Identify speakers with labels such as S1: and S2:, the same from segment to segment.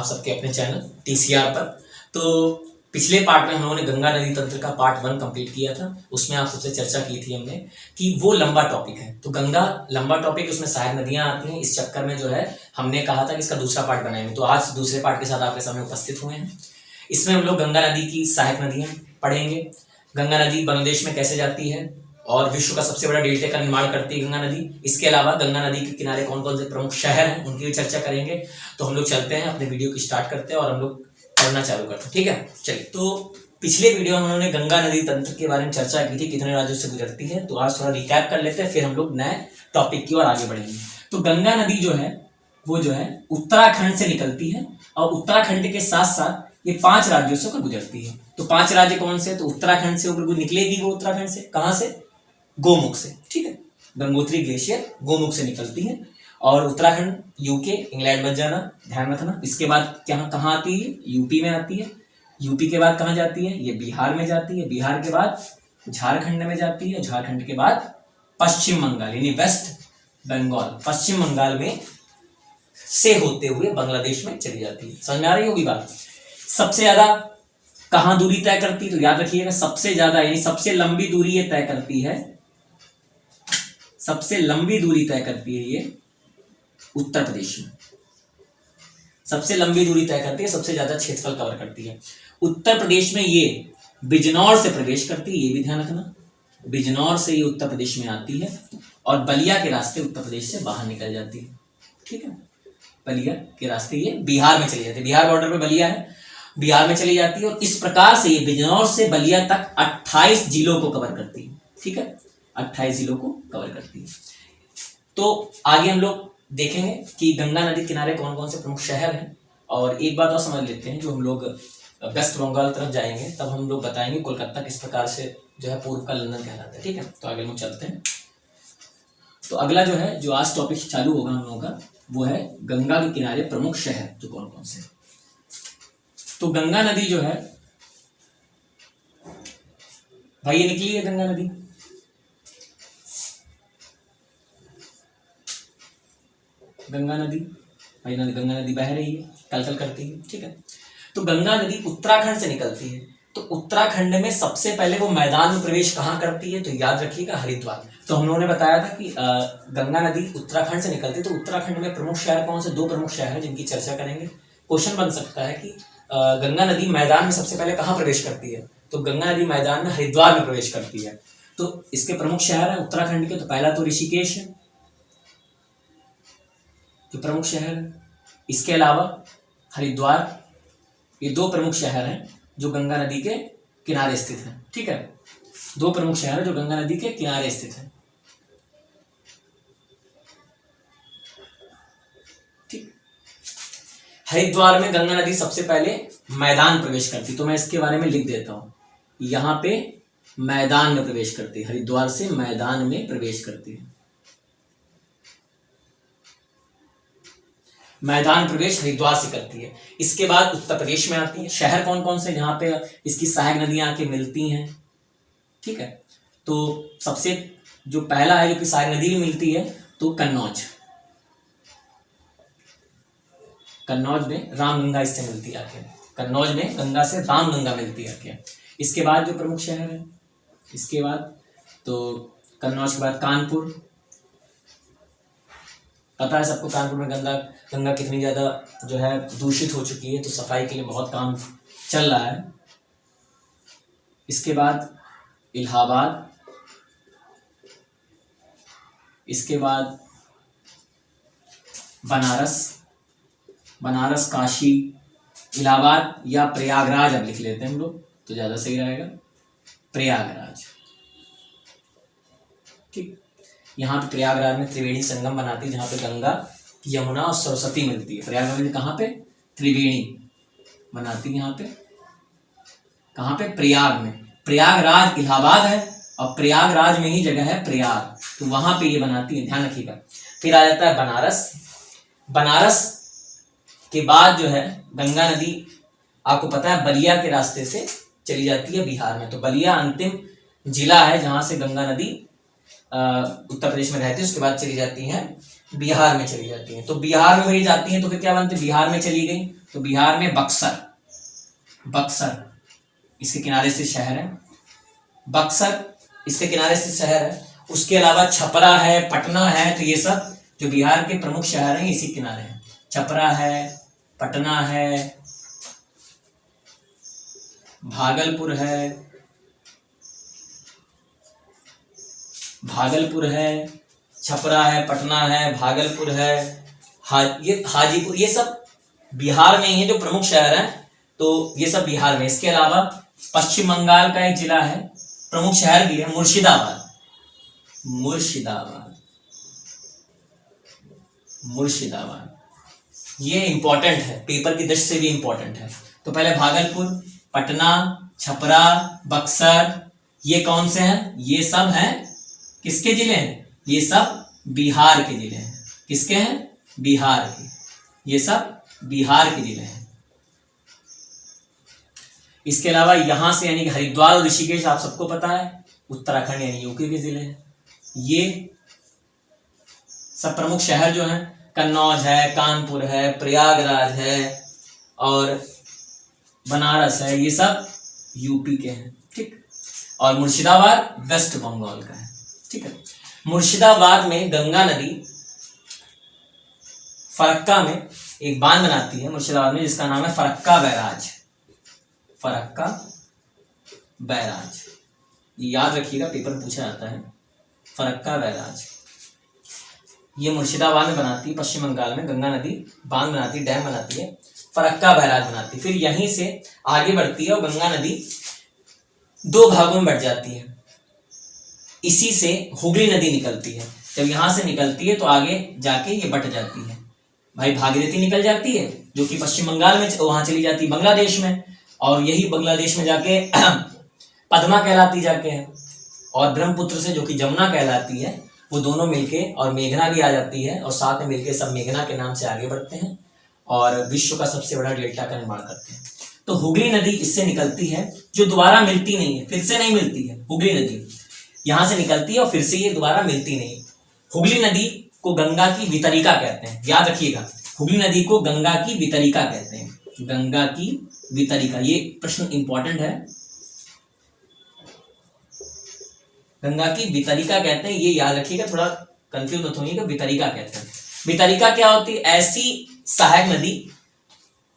S1: आप सबके अपने चैनल TCR पर। तो पिछले पार्ट में हम लोगों ने गंगा नदी तंत्र का पार्ट 1 कंप्लीट किया था। उसमें आप सबसे चर्चा की थी हमने कि वो लंबा टॉपिक है, तो गंगा लंबा टॉपिक, उसमें सहायक नदियां आती हैं। इस चक्कर में जो है हमने कहा था कि इसका दूसरा पार्ट बनाएंगे, तो आज दूसरे पार्ट के साथ आपके सामने उपस्थित हुए हैं। इसमें हम लोग गंगा नदी की सहायक नदियां पढ़ेंगे, गंगा नदी बांग्लादेश में कैसे जाती है और विश्व का सबसे बड़ा डेल्टा का निर्माण करती है गंगा नदी। इसके अलावा गंगा नदी के किनारे कौन कौन से प्रमुख शहर हैं उनकी भी चर्चा करेंगे। तो हम लोग चलते हैं, अपने वीडियो की स्टार्ट करते हैं और हम लोग पढ़ना चालू करते हैं। ठीक है, चलिए। तो पिछले वीडियो में उन्होंने गंगा नदी तंत्र के बारे में चर्चा की थी, कितने राज्यों से गुजरती है। तो आज थोड़ा रिकैप कर लेते हैं, फिर हम लोग नए टॉपिक की ओर आगे बढ़ेंगे। तो गंगा नदी जो है वो जो है उत्तराखंड से निकलती है और उत्तराखंड के साथ साथ ये 5 राज्यों से होकर गुजरती है। तो 5 राज्य कौन से? तो उत्तराखंड से होकर निकलेगी वो, उत्तराखंड से कहां से? गोमुख से। ठीक है, गंगोत्री ग्लेशियर गोमुख से निकलती है और उत्तराखंड यूके, इंग्लैंड बच जाना, ध्यान रखना। इसके बाद कहाँ आती है? यूपी में आती है। यूपी के बाद कहाँ जाती है? ये बिहार में जाती है। बिहार के बाद झारखंड में जाती है। झारखंड के बाद पश्चिम बंगाल यानी वेस्ट बंगाल, पश्चिम बंगाल में से होते हुए बांग्लादेश में चली जाती है। समझ में आ रही होगी बात? सबसे ज्यादा कहां दूरी तय करती है? तो याद रखिएगा, सबसे ज्यादा यानी सबसे लंबी दूरी ये तय करती है, सबसे लंबी दूरी तय करती है ये उत्तर प्रदेश में। सबसे लंबी दूरी तय करती है, सबसे ज्यादा क्षेत्रफल कवर करती है। उत्तर प्रदेश में ये बिजनौर से प्रवेश करती है, ये भी ध्यान रखना। बिजनौर से ये उत्तर प्रदेश में आती है और बलिया के रास्ते उत्तर प्रदेश से बाहर निकल जाती है। ठीक है, बलिया के रास्ते ये बिहार में चली जाती है। बिहार बॉर्डर पे बलिया है, बिहार में चली जाती है और इस प्रकार से ये बिजनौर से बलिया तक 28 जिलों को कवर करती है। ठीक है, 28 जिलों को कवर करती है। तो आगे हम लोग देखेंगे कि गंगा नदी किनारे कौन कौन से प्रमुख शहर हैं। और एक बात और समझ लेते हैं, जो हम लोग वेस्ट बंगाल तरफ जाएंगे तब हम लोग बताएंगे कोलकाता किस प्रकार से जो है पूर्व का लंदन कहलाता है। ठीक है, तो आगे हम चलते हैं। तो अगला जो है, जो आज टॉपिक चालू होगा हम लोगों का, वो है गंगा के किनारे प्रमुख शहर तो कौन कौन से। तो गंगा नदी जो है भाई, ये निकली है गंगा नदी, गंगा नदी भाई, गंगा नदी बह रही है, कलकल करती है। ठीक है, तो गंगा नदी उत्तराखंड से निकलती है। तो उत्तराखंड में सबसे पहले वो मैदान में प्रवेश कहाँ करती है? तो याद रखिएगा, हरिद्वार। तो हम लोगों ने बताया था कि गंगा नदी उत्तराखंड से निकलती है। तो उत्तराखंड में प्रमुख शहर कौन से? 2 प्रमुख शहर हैं जिनकी चर्चा करेंगे। क्वेश्चन बन सकता है कि गंगा नदी मैदान में सबसे पहले कहाँ प्रवेश करती है? तो गंगा नदी मैदान में हरिद्वार में प्रवेश करती है। तो इसके प्रमुख शहर हैं उत्तराखंड के। तो पहला तो ऋषिकेश है, जो प्रमुख शहर है। इसके अलावा हरिद्वार, ये 2 प्रमुख शहर हैं जो गंगा नदी के किनारे स्थित हैं। ठीक है, 2 प्रमुख शहर हैं जो गंगा नदी के किनारे स्थित हैं। ठीक, हरिद्वार में गंगा नदी सबसे पहले मैदान प्रवेश करती, तो मैं इसके बारे में लिख देता हूं। यहां पे मैदान में प्रवेश करती है, हरिद्वार से मैदान में प्रवेश करती है। मैदान प्रवेश हरिद्वार से करती है। इसके बाद उत्तर प्रदेश में आती है। शहर कौन कौन से जहां पे इसकी सहायक नदियां आके मिलती हैं? ठीक है, तो सबसे जो पहला है जो कि सहायक नदी भी मिलती है, तो कन्नौज। कन्नौज में रामगंगा इससे मिलती है आके, कन्नौज में गंगा से रामगंगा मिलती है आके। इसके बाद जो प्रमुख शहर है, इसके बाद तो कन्नौज के बाद कानपुर। पता है सबको कानपुर में गंगा कितनी ज्यादा जो है दूषित हो चुकी है, तो सफाई के लिए बहुत काम चल रहा है। इसके बाद इलाहाबाद, इसके बाद बनारस, बनारस काशी, इलाहाबाद या प्रयागराज अब लिख लेते हैं हम लोग तो ज्यादा सही रहेगा, प्रयागराज। ठीक, यहाँ पे प्रयागराज में त्रिवेणी संगम बनाती है, जहाँ पे गंगा, यमुना और सरस्वती मिलती है। प्रयागराज में कहाँ पे? त्रिवेणी बनाती है। यहाँ पे कहाँ पे? प्रयाग में। प्रयागराज इलाहाबाद है और प्रयागराज में ही जगह है प्रयाग, तो वहां पे ये बनाती है, ध्यान रखिएगा। फिर आ जाता है बनारस। बनारस के बाद जो है गंगा नदी, आपको पता है, बलिया के रास्ते से चली जाती है बिहार में। तो बलिया अंतिम जिला है जहां से गंगा नदी उत्तर प्रदेश में रहती है, उसके बाद चली जाती है बिहार में चली जाती है। तो बिहार में वही जाती है तो फिर क्या बनती है? बिहार में चली गई तो बिहार में बक्सर, बक्सर इसके किनारे से शहर है, बक्सर इसके किनारे से शहर है। उसके अलावा छपरा है, पटना है, तो ये सब जो बिहार के प्रमुख शहर हैं इसी किनारे हैं। छपरा है, पटना है, भागलपुर है, भागलपुर है, छपरा है, पटना है, भागलपुर है, ये हाजीपुर, ये सब बिहार में ही है जो प्रमुख शहर हैं, तो ये सब बिहार में। इसके अलावा पश्चिम बंगाल का एक जिला है, प्रमुख शहर भी है, मुर्शिदाबाद, मुर्शिदाबाद, मुर्शिदाबाद। ये इंपॉर्टेंट है, पेपर की दृष्टि से भी इंपॉर्टेंट है। तो पहले भागलपुर, पटना, छपरा, बक्सर, ये कौन से हैं? ये सब हैं किसके जिले हैं? ये सब बिहार के जिले हैं। किसके हैं? बिहार के। ये सब बिहार के जिले हैं। इसके अलावा यहां से यानी कि हरिद्वार और ऋषिकेश आप सबको पता है, उत्तराखंड यानी यूपी के जिले हैं। ये सब प्रमुख शहर जो हैं, कन्नौज है, कानपुर है, प्रयागराज है और बनारस है, ये सब यूपी के हैं। ठीक। और मुर्शिदाबाद वेस्ट बंगाल का है। ठीक है। मुर्शिदाबाद में गंगा नदी फरक्का में एक बांध बनाती है मुर्शिदाबाद में, जिसका नाम है फरक्का बैराज, फरक्का बैराज। ये याद रखिएगा, पेपर में पूछा जाता है, फरक्का बैराज। ये मुर्शिदाबाद में बनाती है, पश्चिम बंगाल में गंगा नदी बांध बनाती है, डैम बनाती है, फरक्का बैराज बनाती है। फिर यहीं से आगे बढ़ती है और गंगा नदी दो भागों में बढ़ जाती है। इसी से हुगली नदी निकलती है। जब यहां से निकलती है तो आगे जाके ये बट जाती है। भाई भागीरथी निकल जाती है जो कि पश्चिम बंगाल में, वहां चली जाती है बांग्लादेश में, और यही बांग्लादेश में जाके पद्मा कहलाती जाके है, और ब्रह्मपुत्र से जो कि जमुना कहलाती है, वो दोनों मिलके और मेघना भी आ जाती है, और साथ में मिलके सब मेघना के नाम से आगे बढ़ते हैं और विश्व का सबसे बड़ा डेल्टा का निर्माण करते हैं। तो हुगली नदी इससे निकलती है, जो दोबारा मिलती नहीं है, फिर से नहीं मिलती है। हुगली नदी यहां से निकलती है और फिर से ये दोबारा मिलती नहीं। हुगली नदी को गंगा की वितरिका कहते हैं, याद रखिएगा, हुगली नदी को गंगा की वितरिका कहते हैं, गंगा की वितरिका। ये प्रश्न इंपॉर्टेंट है, गंगा की वितरिका कहते हैं, ये याद रखिएगा, थोड़ा कंफ्यूज मत होइएगा। वितरिका कहते हैं। वितरिका क्या होती है? ऐसी सहायक नदी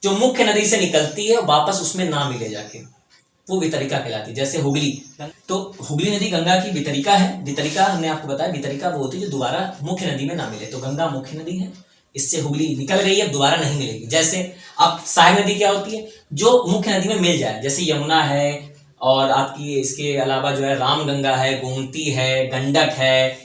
S1: जो मुख्य नदी से निकलती है और वापस उसमें ना मिले जाके, वो वितरिका कहलाती है। जैसे हुगली, तो हुगली नदी गंगा की वितरिका है। वितरिका हमने आपको बताया, वितरिका वो होती है जो दोबारा मुख्य नदी में ना मिले। तो गंगा मुख्य नदी है, इससे हुगली निकल गई है, दोबारा नहीं मिलेगी। जैसे अब सहायक नदी क्या होती है? जो मुख्य नदी में मिल जाए, जैसे यमुना है, और आपकी इसके अलावा जो है रामगंगा है, गोमती है, गंडक है,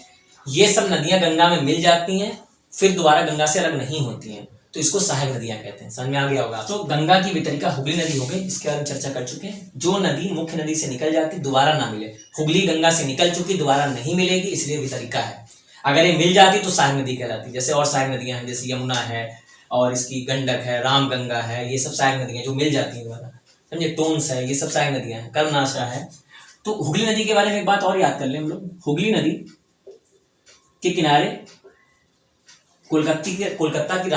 S1: ये सब नदियां गंगा में मिल जाती हैं, फिर दोबारा गंगा से अलग नहीं होती हैं, तो इसको सहायक नदियां कहते हैं। समझ में आ गया होगा। तो गंगा की वितरिका हुगली नदी हो गई, इसके बारे में चर्चा कर चुके हैं। जो नदी मुख्य नदी से निकल जाती दोबारा ना मिले, हुगली गंगा से निकल चुकी, दोबारा नहीं मिलेगी, इसलिए वितरिका है। अगर ये मिल जाती तो सहायक नदी कहलाती। जैसे और सहायक नदियां हैं, जैसे यमुना है और इसकी गंडक है, रामगंगा है, ये सब सहायक नदियां जो मिल जाती हैं दोबारा, समझे। टोन्स है, ये सब सहायक नदियां हैं, कर्मनाशा है। तो हुगली नदी के बारे में एक बात और याद कर लें हम लोग। हुगली नदी के किनारे कोलकाता की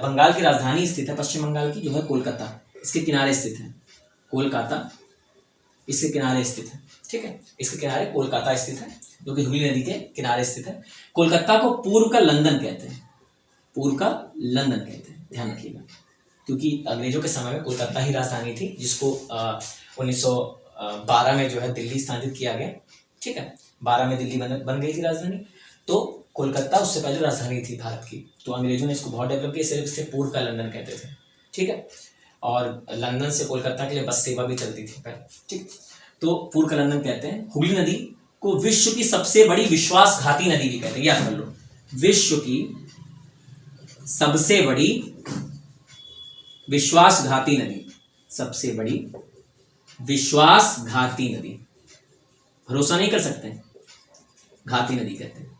S1: बंगाल की राजधानी स्थित है, पश्चिम बंगाल की जो है कोलकाता, इसके किनारे स्थित है। कोलकाता इसके किनारे स्थित है। ठीक है, इसके किनारे कोलकाता स्थित है, जो कि हुगली नदी के किनारे स्थित है। कोलकाता को पूर्व का लंदन कहते हैं, पूर्व का लंदन कहते हैं, ध्यान रखिएगा, क्योंकि अंग्रेजों के समय में कोलकाता ही राजधानी थी, जिसको 1912 में जो है दिल्ली स्थानांतरित किया गया। ठीक है, 12 में दिल्ली बन गई थी राजधानी। तो कोलकाता उससे पहले राजधानी थी भारत की, तो अंग्रेजों ने इसको बहुत डेवलप किया, सिर्फ इसे पूर्व का लंदन कहते थे। ठीक है, और लंदन से कोलकाता के लिए बस सेवा भी चलती थी पहले। ठीक, तो पूर्व का लंदन कहते हैं। हुगली नदी को विश्व की सबसे बड़ी विश्वासघाती नदी भी कहते हैं, याद कर लो, विश्व की सबसे बड़ी विश्वासघाती नदी, सबसे बड़ी विश्वासघाती नदी, भरोसा नहीं कर सकते, घाती नदी कहते हैं।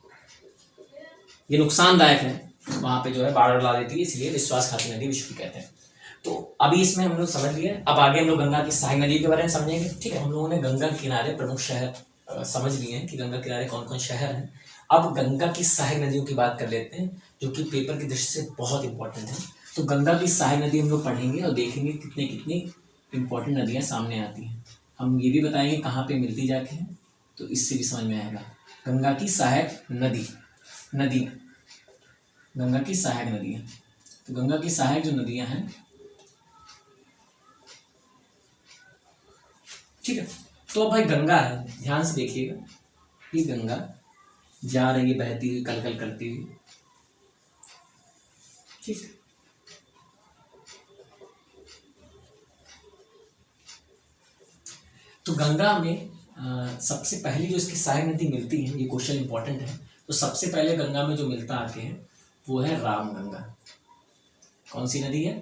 S1: ये नुकसानदायक है, वहां पे जो है बाढ़ ला देती है, इसलिए विश्वासघाती नदी विश्व की कहते हैं। तो अभी इसमें हम लोग समझ लिए। अब आगे हम लोग गंगा की सहायक नदी के बारे में समझेंगे। ठीक है, हम लोगों ने गंगा के किनारे प्रमुख शहर समझ लिए हैं कि गंगा किनारे कौन कौन शहर हैं। अब गंगा की सहायक नदियों की बात कर लेते हैं, जो कि पेपर की दृष्टि से बहुत इंपॉर्टेंट है। तो गंगा की सहायक नदी हम लोग पढ़ेंगे और देखेंगे कितनी कितनी इंपॉर्टेंट नदियाँ सामने आती हैं। हम ये भी बताएंगे कहाँ पे मिलती जाके हैं, तो इससे भी समझ में आएगा। गंगा की सहायक नदी गंगा की सहायक नदियाँ। तो गंगा की सहायक जो नदियाँ हैं, ठीक है। तो अब भाई गंगा है, ध्यान से देखिएगा, ये गंगा जा रही है बहती हुई, कल कल करती हुई, ठीक। तो गंगा में सबसे पहली जो इसकी सहायक नदी मिलती है, ये क्वेश्चन इंपॉर्टेंट है। तो सबसे पहले गंगा में जो मिलता आके है वो है रामगंगा। कौन सी नदी है?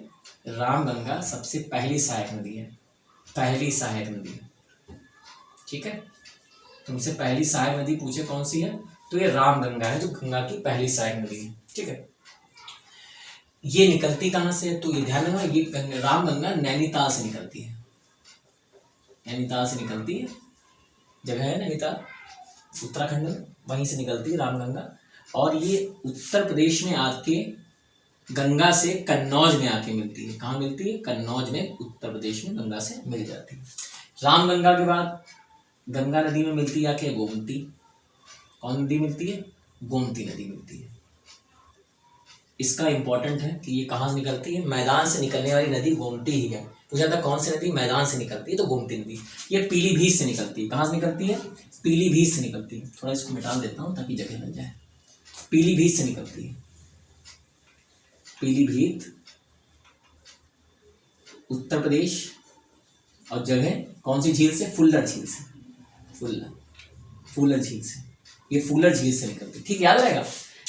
S1: रामगंगा सबसे पहली सहायक नदी है, पहली सहायक नदी, ठीक है। तुमसे पहली सहायक नदी पूछे कौन सी है, तो ये रामगंगा है, जो गंगा की पहली सहायक नदी है, ठीक है। ये निकलती कहाँ से है, तो ये ध्यान रखना, ये रामगंगा नैनीताल से निकलती है, नैनीताल से निकलती है, जगह है नैनीताल उत्तराखंड में, वहीं से निकलती है रामगंगा। और ये उत्तर प्रदेश में आके गंगा से कन्नौज में आके मिलती है। कहाँ मिलती है? कन्नौज में, उत्तर प्रदेश में गंगा से मिल जाती है। रामगंगा के बाद गंगा नदी में मिलती है आके गोमती। कौन नदी मिलती है? गोमती नदी मिलती है। इसका इंपॉर्टेंट है कि ये कहाँ से निकलती है, मैदान से निकलने वाली नदी गोमती ही है। पूछा था कौन सी नदी मैदान से निकलती है, तो गोमती नदी। ये पीलीभीत से निकलती है। कहाँ से निकलती है? पीलीभीत से निकलती है। थोड़ा इसको मिटा देता हूँ ताकि जगह बन जाए। पीलीभीत से निकलती है, पीलीभीत उत्तर प्रदेश, और जगह कौन सी झील से? फुल्लर झील से, फुल्लर झील से, ये फुल्लर झील से निकलती है, ठीक, याद रहेगा।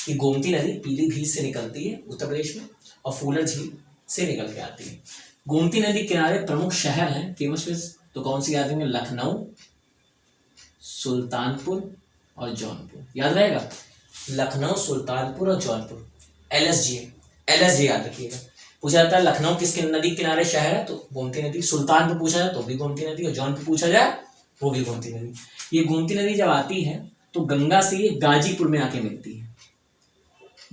S1: ये गोमती नदी पीलीभीत से निकलती है उत्तर प्रदेश में, और फुल्लर झील से निकल के आती है। गोमती नदी किनारे प्रमुख शहर हैं फेमस प्लेस, तो कौन सी याद रहेंगे? लखनऊ, सुल्तानपुर और जौनपुर, याद रहेगा। लखनऊ, सुल्तानपुर और जौनपुर। LSG याद रखिएगा। पूछा जाता है लखनऊ किसके नदी किनारे शहर है, तो गोमती नदी। सुल्तानपुर पूछा जाए तो भी गोमती नदी, और जौनपुर पूछा जाए वो भी गोमती नदी। ये गोमती नदी जब आती है तो गंगा से ये गाजीपुर में आके मिलती है,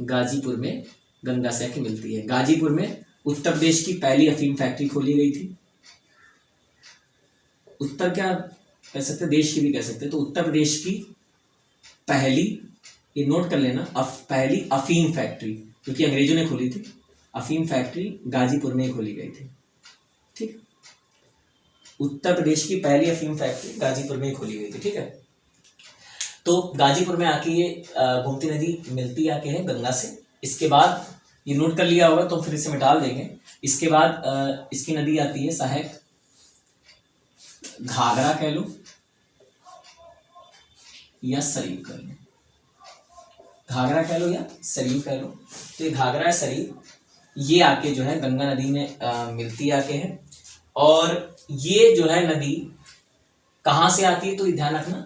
S1: गाजीपुर में गंगा से आके मिलती है। गाजीपुर में उत्तर प्रदेश की पहली अफीम फैक्ट्री खोली गई थी। उत्तर क्या कह सकते, देश की भी कह सकते, तो उत्तर प्रदेश की पहली, ये नोट कर लेना, पहली अफीम फैक्ट्री, क्योंकि अंग्रेजों ने खोली थी, अफीम फैक्ट्री गाजीपुर में खोली गई थी, ठीक। उत्तर प्रदेश की पहली अफीम फैक्ट्री गाजीपुर में खोली गई थी, ठीक है। तो गाजीपुर में आके ये गोमती नदी मिलती आके है गंगा से। इसके बाद ये नोट कर लिया होगा तो फिर इसे मिटा देंगे। इसके बाद इसकी नदी आती है सहायक, घाघरा कह लो या सरयू कह लो, घाघरा कह लो या सरयू कह लो। तो ये घाघरा है, सरयू, ये आके जो है गंगा नदी में मिलती आके है। और ये जो है नदी कहाँ से आती है, तो ये ध्यान रखना,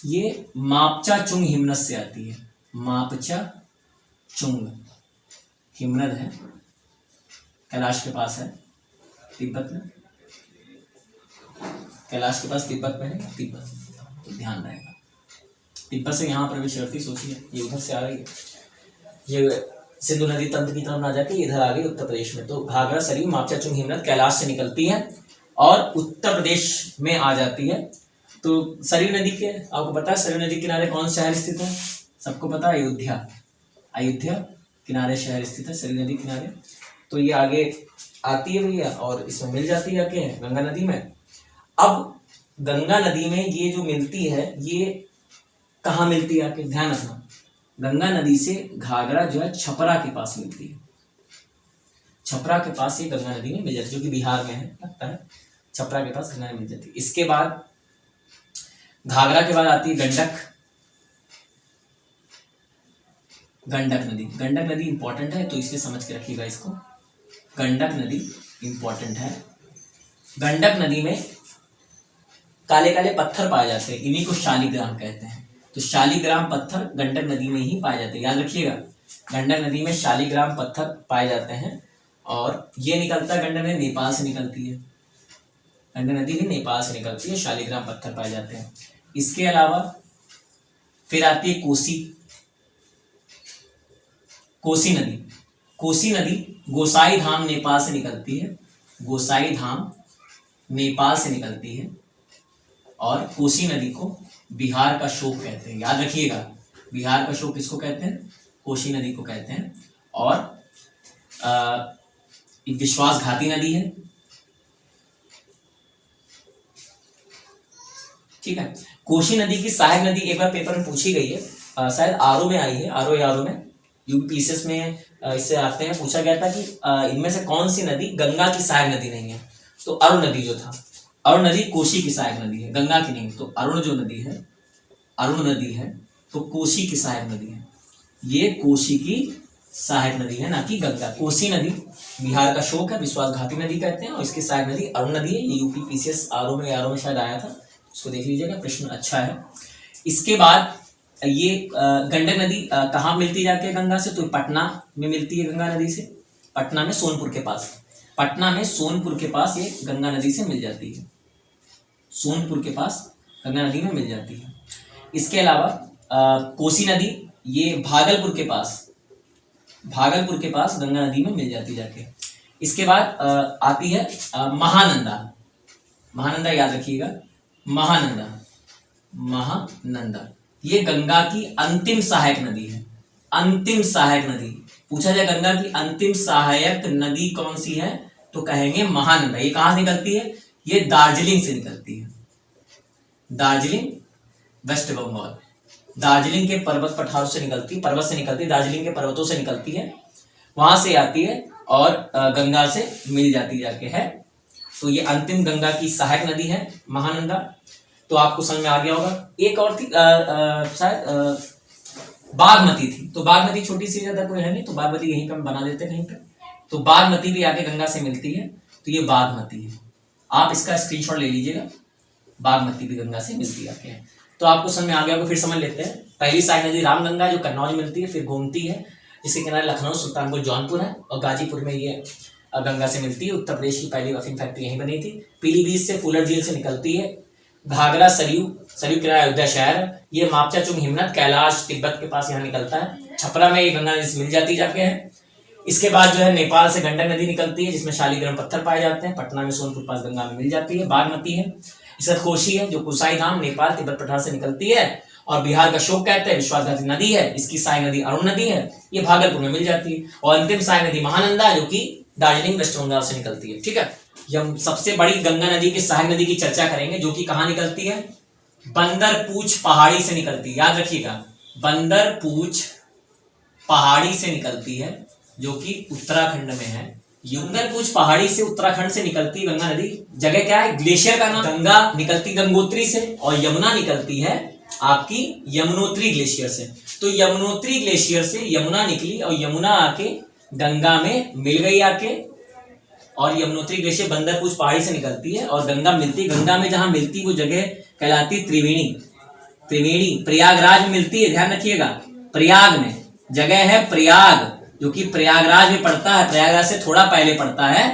S1: ये मापचा चुंग हिमनद से आती है। मापचा चुंग हिमनद है, कैलाश के पास है, तिब्बत में, कैलाश के पास तिब्बत में है, तिब्बत, तो ध्यान रहेगा। तिब्बत से यहाँ प्रवेश करती, सोचिए ये उधर से आ रही है, ये सिंधु नदी तंत्र की तरफ ना जाके इधर आ गई उत्तर प्रदेश में। तो घाघरा, सरयू, मापचा चुंग हिमनद कैलाश से निकलती है और उत्तर प्रदेश में आ जाती है। तो सरयू नदी के, आपको पता है सरयू नदी किनारे कौन सा शहर स्थित है? सबको पता है, अयोध्या, अयोध्या किनारे शहर स्थित है सरयू नदी किनारे। तो ये आगे आती है भैया और इसमें मिल जाती है आके गंगा नदी में। अब गंगा नदी में ये जो मिलती है, ये कहाँ मिलती है आके, ध्यान रखना, गंगा नदी से घाघरा जो है छपरा के पास मिलती है, छपरा के पास ये गंगा नदी में मिल जाती है, जो कि बिहार में है, लगता है, छपरा के पास गंगा नदी मिल जाती है। इसके बाद घाघरा के बाद आती है गंडक, गंडक नदी। गंडक नदी इंपॉर्टेंट है तो इसलिए समझ के रखिएगा इसको, गंडक नदी इंपॉर्टेंट है। गंडक नदी में काले काले पत्थर पाए जाते हैं, इन्हीं को शालिग्राम कहते हैं। तो शालिग्राम पत्थर गंडक नदी में ही पाए जाते हैं, याद रखिएगा, गंडक नदी में शालिग्राम पत्थर पाए जाते हैं। और ये निकलता है गंडक नदी नेपाल से निकलती है, गंडक नदी भी नेपाल से निकलती है, शालिग्राम पत्थर पाए जाते हैं। इसके अलावा फिर आती है कोसी, कोसी नदी। कोसी नदी गोसाई धाम नेपाल से निकलती है, गोसाई धाम नेपाल से निकलती है। और कोसी नदी को बिहार का शोक कहते हैं, याद रखिएगा, बिहार का शोक किसको कहते हैं? कोसी नदी को कहते हैं। और विश्वासघाती नदी है, ठीक है। कोसी नदी की सहायक नदी एक बार पेपर में पूछी गई है, शायद आरओ में आई है, आरओ में यूपीपीसीएस में इससे आते हैं, पूछा गया था कि इनमें से कौन सी नदी गंगा की सहायक नदी नहीं है? तो अरुण नदी जो था, अरुण नदी कोसी की सहायक नदी है, गंगा की नहीं। तो अरुण जो नदी है, अरुण नदी है तो कोसी की सहायक नदी है, ये कोसी की सहायक नदी है, ना कि गंगा। कोसी नदी बिहार का शोक है, विश्वासघाती नदी कहते हैं, और इसकी सहायक नदी अरुण नदी है। ये यूपीपीसीएस आरओ में शायद आया था, उसको देख लीजिएगा, प्रश्न अच्छा है। इसके बाद ये गंडक नदी कहाँ मिलती जाके गंगा से? तो पटना में मिलती है गंगा नदी से, पटना में सोनपुर के पास, पटना में सोनपुर के पास ये गंगा नदी से मिल जाती है, सोनपुर के पास गंगा नदी में मिल जाती है। इसके अलावा कोसी नदी ये भागलपुर के पास गंगा नदी में मिल जाती जाके। इसके बाद आती है महानंदा, महानंदा याद रखिएगा, महानंदा ये गंगा की अंतिम सहायक नदी है, अंतिम सहायक नदी। पूछा जाए गंगा की अंतिम सहायक नदी कौन सी है? तो कहेंगे महानंदा। ये कहां से निकलती है? ये दार्जिलिंग से निकलती है, दार्जिलिंग वेस्ट बंगाल, दार्जिलिंग के पर्वत पठारों से निकलती, पर्वत से निकलती, दार्जिलिंग के पर्वतों से निकलती है, वहां से आती है और गंगा से मिल जाती जाके है। तो ये अंतिम गंगा की सहायक नदी है महानंदा। तो आपको समझ में आ गया होगा। एक और थी शायद बागमती थी, तो बागमती छोटी सी, ज्यादा कोई है नहीं, तो बागमती यहीं पे हम बना देते कहीं पे। तो बागमती भी आके गंगा से मिलती है, तो ये बागमती है, आप इसका स्क्रीनशॉट ले लीजिएगा, बागमती भी गंगा से मिलती आके है। तो आपको समझ में आ गया होगा। फिर समझ लेते हैं। पहली सहायक नदी रामगंगा जो कन्नौज में मिलती है, फिर गोमती है जिसके किनारे लखनऊ, सुल्तानपुर, जौनपुर है, और गाजीपुर में ये गंगा से मिलती है। उत्तर प्रदेश की पहली अफीम फैक्ट्री यहीं बनी थी। पीलीभीत से फूलर झील से निकलती है, घाघरा सरयू किनारा अयोध्या शहर, ये मापचा चुंग हिमनत कैलाश तिब्बत के पास यहाँ निकलता है। छपरा में ये गंगा नदी से मिल जाती जाके है। इसके बाद जो है नेपाल से गंडक नदी निकलती है जिसमें शालीग्राम पत्थर पाए जाते हैं, पटना में सोनपुर पास गंगा में मिल जाती है। बागमती है, इसका कोशी है जो गोसाई धाम नेपाल तिब्बत पठार से निकलती है और बिहार का शोक कहते हैं, विश्वासघाती नदी है, इसकी सहायक नदी अरुण नदी है, ये भागलपुर में मिल जाती है। और अंतिम सहायक नदी महानंदा जो कि दार्जिलिंग वेस्ट बंगाल से निकलती है। ठीक है, हम सबसे बड़ी गंगा नदी की सहायक नदी की चर्चा करेंगे जो कि कहाँ निकलती है? बंदरपूछ पहाड़ी से निकलती है, याद रखिएगा, बंदरपूछ पहाड़ी से निकलती है जो कि उत्तराखंड में है। बंदरपूछ पहाड़ी से उत्तराखंड से निकलती गंगा नदी, जगह क्या है? ग्लेशियर का नाम। गंगा निकलती गंगोत्री से और यमुना निकलती है आपकी यमुनोत्री ग्लेशियर से। तो यमुनोत्री ग्लेशियर से यमुना निकली और यमुना आके गंगा में मिल गई आके, और यमुनोत्री ग्लेशियर बंदरपूछ पहाड़ी से निकलती है और गंगा मिलती, गंगा में जहां मिलती वो जगह कहलाती त्रिवेणी। त्रिवेणी प्रयागराज में मिलती है, ध्यान रखिएगा, प्रयाग में जगह है प्रयाग जो कि प्रयागराज में पड़ता है, प्रयागराज से थोड़ा पहले पड़ता है।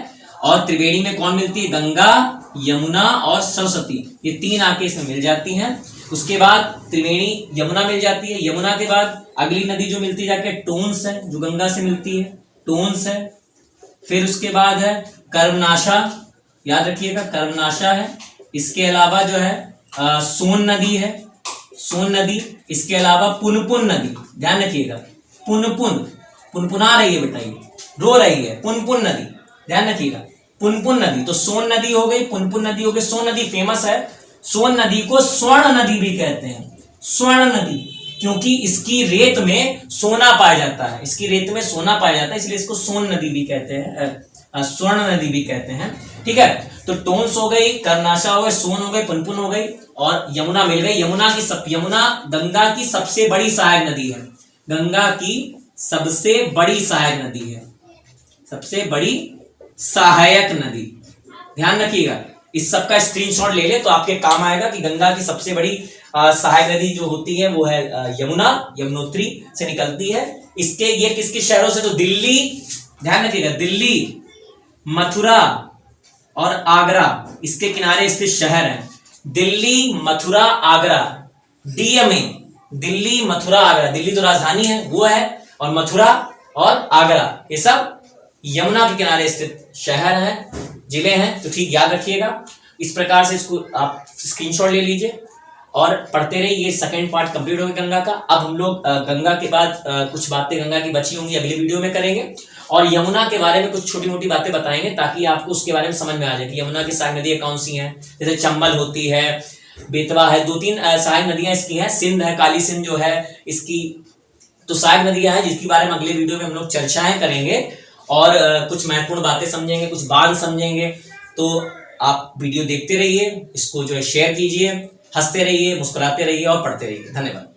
S1: और त्रिवेणी में कौन मिलती है? गंगा, यमुना और सरस्वती, ये तीन आके इसमें मिल जाती हैं। उसके बाद त्रिवेणी यमुना मिल जाती है, यमुना के बाद अगली नदी जो मिलती जाके टोंस है जो गंगा से मिलती है, टोंस है। फिर उसके बाद है कर्मनाशा, याद रखिएगा कर्मनाशा है। इसके अलावा जो है सोन नदी है, सोन नदी। इसके अलावा पुनपुन नदी, ध्यान रखिएगा, पुनपुना रही है बेटा, ये रो रही है, पुनपुन नदी, ध्यान रखिएगा, पुनपुन नदी। तो सोन नदी हो गई, पुनपुन नदी हो गई। सोन नदी फेमस है, सोन नदी को स्वर्ण नदी भी कहते हैं, स्वर्ण नदी, क्योंकि इसकी रेत में सोना पाया जाता है, इसकी रेत में सोना पाया जाता है, इसलिए इसको सोन नदी भी कहते हैं, स्वर्ण नदी भी कहते हैं। ठीक है, तो टोंस हो गई, कर्मनाशा हो गई, सोन हो गई, पुनपुन हो गई और यमुना मिल गई। यमुना गंगा की सबसे बड़ी सहायक नदी है, गंगा की सबसे बड़ी सहायक नदी है, सबसे बड़ी सहायक नदी, ध्यान रखिएगा। इस सब का स्क्रीनशॉट ले ले तो आपके काम आएगा कि गंगा की सबसे बड़ी सहायक नदी जो होती है वो है यमुना, यमुनोत्री से निकलती है। इसके ये किसके शहरों से? तो दिल्ली, ध्यान रखिएगा, दिल्ली, मथुरा और आगरा इसके किनारे स्थित शहर है। दिल्ली, मथुरा, आगरा, डीएमए, दिल्ली, मथुरा, आगरा। दिल्ली तो राजधानी है वो है, और मथुरा और आगरा ये सब यमुना के किनारे स्थित शहर है, जिले हैं, तो ठीक याद रखिएगा। इस प्रकार से इसको आप स्क्रीनशॉट ले लीजिए और पढ़ते रहिए। ये सेकंड पार्ट कंप्लीट हो गया गंगा का। अब हम लोग गंगा के बाद कुछ बातें गंगा की बची होंगी अगली वीडियो में करेंगे, और यमुना के बारे में कुछ छोटी मोटी बातें बताएंगे ताकि आपको उसके बारे में समझ में आ जाए कि यमुना की सहायक नदियां कौन सी हैं। जैसे चंबल होती है, बेतवा है, 2-3 सहायक नदियां इसकी हैं। सिंध है, काली सिंध जो है इसकी, तो सहायक नदियां हैं जिसके बारे में अगले वीडियो में हम लोग चर्चाएं करेंगे और कुछ महत्वपूर्ण बातें समझेंगे, कुछ बांध समझेंगे। तो आप वीडियो देखते रहिए, इसको जो है शेयर कीजिए, हंसते रहिए, मुस्कुराते रहिए और पढ़ते रहिए। धन्यवाद।